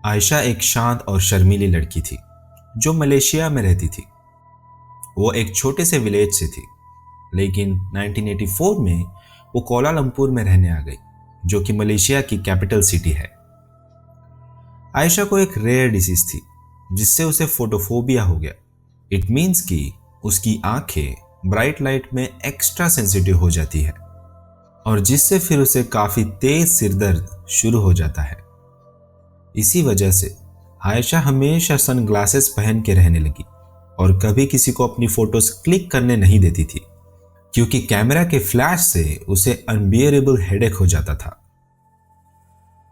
आयशा एक शांत और शर्मीली लड़की थी जो मलेशिया में रहती थी। वो एक छोटे से विलेज से थी, लेकिन 1984 में वो कोलालंपुर में रहने आ गई, जो कि मलेशिया की कैपिटल सिटी है। आयशा को एक रेयर डिसीज थी जिससे उसे फोटोफोबिया हो गया। इट मीन्स कि उसकी आंखें ब्राइट लाइट में एक्स्ट्रा सेंसिटिव हो जाती है और जिससे फिर उसे काफी तेज सिरदर्द शुरू हो जाता है। इसी वजह से आयशा हमेशा सनग्लासेस पहन के रहने लगी और कभी किसी को अपनी फोटोज क्लिक करने नहीं देती थी, क्योंकि कैमरा के फ्लैश से उसे अनबियरेबल हेडेक हो जाता था।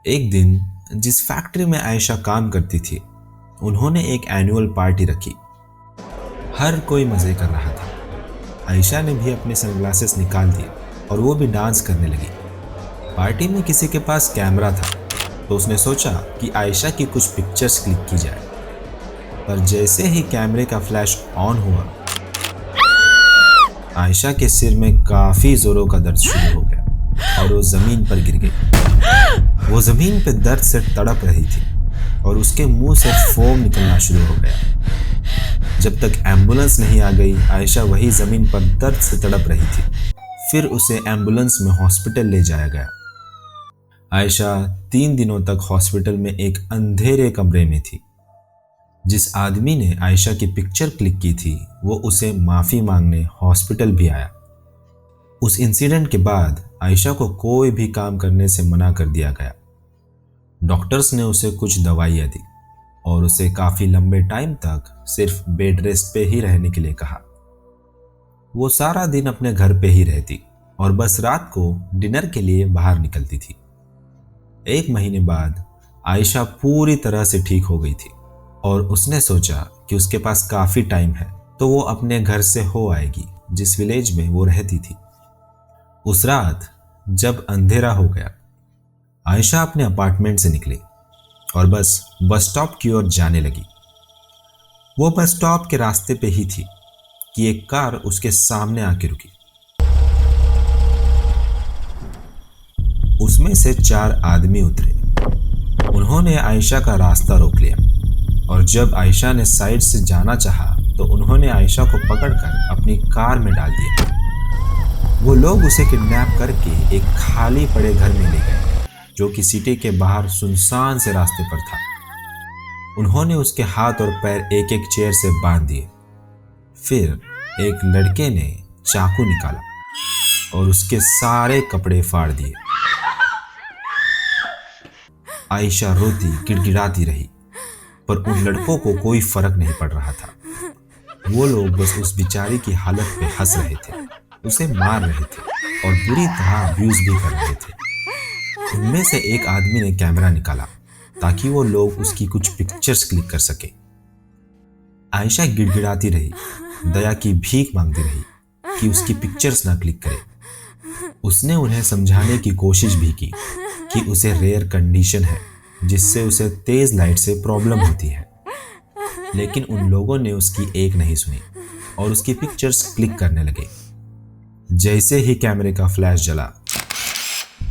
एक दिन जिस फैक्ट्री में आयशा काम करती थी, उन्होंने एक एनुअल पार्टी रखी। हर कोई मजे कर रहा था। आयशा ने भी अपने सनग्लासेस निकाल दिए और वो भी डांस करने लगी। पार्टी में किसी के पास कैमरा था, तो उसने सोचा कि आयशा की कुछ पिक्चर्स क्लिक की जाए। पर जैसे ही कैमरे का फ्लैश ऑन हुआ, आयशा के सिर में काफी जोरों का दर्द शुरू हो गया और वो जमीन पर गिर गई। वो जमीन पर दर्द से तड़प रही थी और उसके मुंह से फोम निकलना शुरू हो गया। जब तक एम्बुलेंस नहीं आ गई, आयशा वही जमीन पर दर्द से तड़प रही थी। फिर उसे एम्बुलेंस में हॉस्पिटल ले जाया गया। आयशा 3 दिनों तक हॉस्पिटल में एक अंधेरे कमरे में थी। जिस आदमी ने आयशा की पिक्चर क्लिक की थी, वो उसे माफी मांगने हॉस्पिटल भी आया। उस इंसिडेंट के बाद आयशा को कोई भी काम करने से मना कर दिया गया। डॉक्टर्स ने उसे कुछ दवाइयां दी और उसे काफी लंबे टाइम तक सिर्फ बेड रेस्ट पे ही रहने के लिए कहा। वो सारा दिन अपने घर पे ही रहती और बस रात को डिनर के लिए बाहर निकलती थी। 1 महीने बाद आयशा पूरी तरह से ठीक हो गई थी और उसने सोचा कि उसके पास काफी टाइम है, तो वो अपने घर से हो आएगी जिस विलेज में वो रहती थी। उस रात जब अंधेरा हो गया, आयशा अपने अपार्टमेंट से निकली और बस स्टॉप की ओर जाने लगी। वो बस स्टॉप के रास्ते पे ही थी कि एक कार उसके सामने आके रुकी। उसमें से 4 आदमी उतरे। उन्होंने आयशा का रास्ता रोक लिया और जब आयशा ने साइड से जाना चाहा, तो उन्होंने आयशा को पकड़कर अपनी कार में डाल दिया। वो लोग उसे किडनैप करके एक खाली पड़े घर में ले गए, जो कि सिटी के बाहर सुनसान से रास्ते पर था। उन्होंने उसके हाथ और पैर एक एक चेयर से बांध दिए। फिर एक लड़के ने चाकू निकाला और उसके सारे कपड़े फाड़ दिए। आयशा रोती गिड़गिड़ाती रही, पर उन लड़कों को कोई फर्क नहीं पड़ रहा था। वो लोग बस उस बेचारी की हालत पे हंस रहे थे, उसे मार रहे थे और बुरी तरह अब्यूज भी कर रहे थे। उनमें से एक आदमी ने कैमरा निकाला ताकि वो लोग उसकी कुछ पिक्चर्स क्लिक कर सके। आयशा गिड़गिड़ाती रही, दया की भीख मांगती रही कि उसकी पिक्चर्स ना क्लिक करे। उसने उन्हें समझाने की कोशिश भी की कि उसे रेयर कंडीशन है जिससे उसे तेज लाइट से प्रॉब्लम होती है, लेकिन उन लोगों ने उसकी एक नहीं सुनी और उसकी पिक्चर्स क्लिक करने लगे। जैसे ही कैमरे का फ्लैश जला,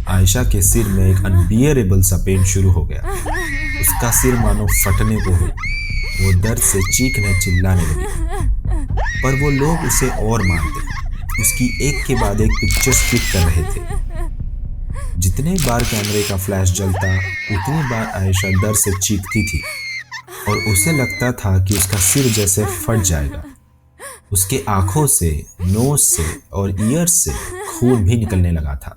आयशा के सिर में एक अनबियरेबल सा पेन शुरू हो गया। उसका सिर मानो फटने को हो। वो दर्द से चीखने चिल्लाने लगी, पर वो लोग उसे और मारते। उसकी एक के बाद एक पिक्चर्स क्लिक कर रहे थे। जितने बार कैमरे का फ्लैश जलता, उतनी बार आयशा दर्द से चीखती थी और उसे लगता था कि उसका सिर जैसे फट जाएगा। उसके आंखों से, नोज से और ईयर्स से खून भी निकलने लगा था।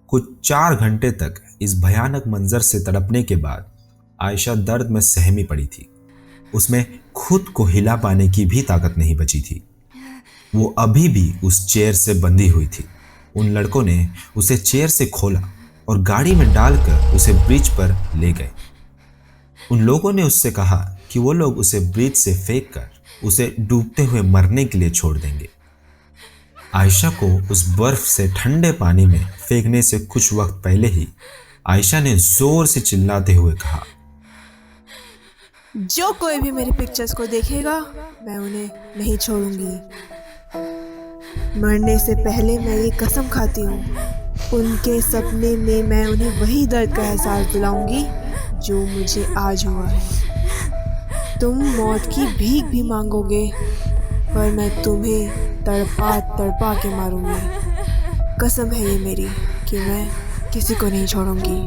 कुछ 4 घंटे तक इस भयानक मंजर से तड़पने के बाद आयशा दर्द में सहमी पड़ी थी। उसमें खुद को हिला पाने की भी ताकत नहीं बची थी। वो अभी भी उस चेयर से बंधी हुई थी। उन लड़कों ने उसे चेयर से खोला और गाड़ी में डालकर उसे ब्रिज पर ले गए। उन लोगों ने उससे कहा कि वो लोग उसे ब्रिज से फेंक कर उसे डूबते हुए मरने के लिए छोड़ देंगे। आयशा को उस बर्फ से ठंडे पानी में फेंकने से कुछ वक्त पहले ही आयशा ने जोर से चिल्लाते हुए कहा, जो कोई भी मेरी पिक्चर्स को देखेगा, मैं उन्हें नहीं छोड़ूंगी। मरने से पहले मैं ये कसम खाती हूँ, उनके सपने में मैं उन्हें वही दर्द का एहसास दिलाऊंगी जो मुझे आज हुआ है। तुम मौत की भीख भी मांगोगे, पर मैं तुम्हें तड़पा तड़पा के मारूंगी। कसम है ये मेरी कि मैं किसी को नहीं छोड़ूंगी।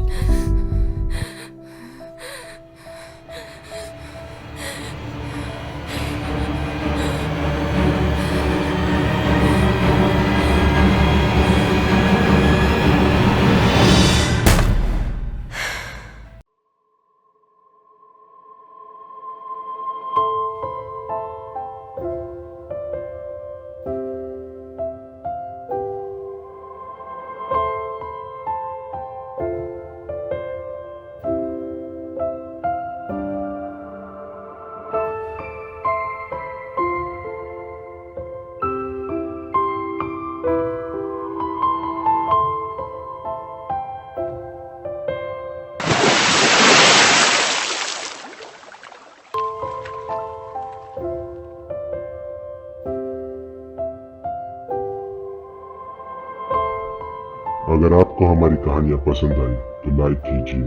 अगर आपको हमारी कहानियाँ पसंद आई तो लाइक कीजिए,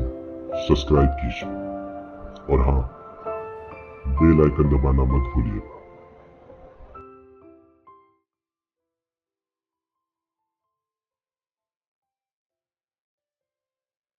सब्सक्राइब कीजिए और हाँ, बेल आइकन दबाना मत भूलिएगा।